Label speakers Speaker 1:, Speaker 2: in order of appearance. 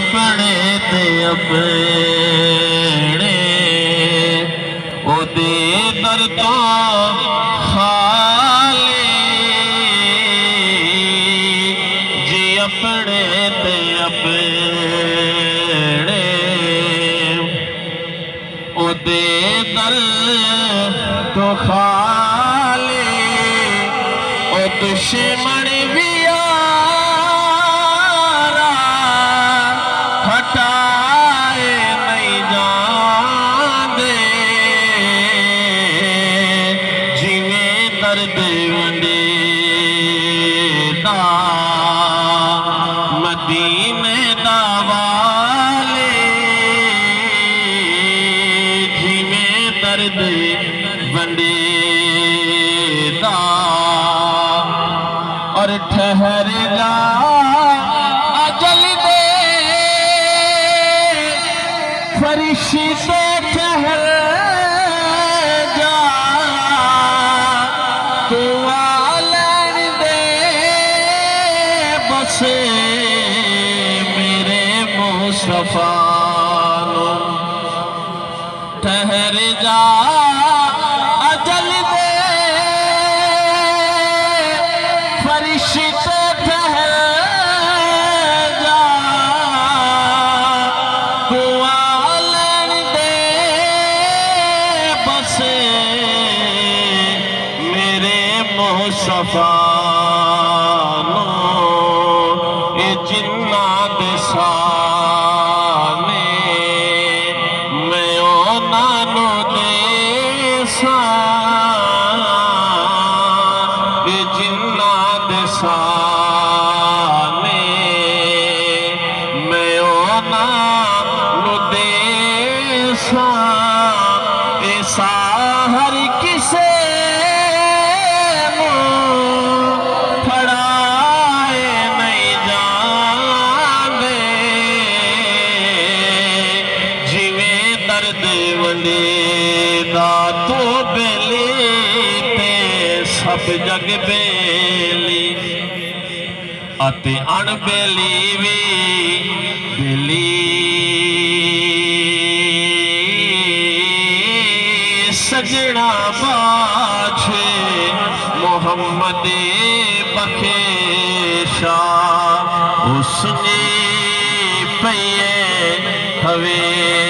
Speaker 1: अपने ते अपने ओदे दर तो खाली जी अपने ते अपने ओदे दर तो खाली ओ दुश्मन भी दर्द वंडेदा मदीने दा वाले जिवें दर्द वंडेदा और ठहर जा अजल दे फरिश्ते ठहर मेरे मुस्तफा ठहर जा अजल दे फरिश्ते ठहर जा दुआ लेन दे बस मेरे मुस्तफा जिन्ना दे साने मैं ओनानो देसा जिन्ना दे साने मैं ओनानो देसा ऐसा हर किसे दर्द वंडेदा तो बेली ते सब जग बेली अते अणबेली भी बेली सजना बाछे मोहम्मद बखेशा उसने पये हवे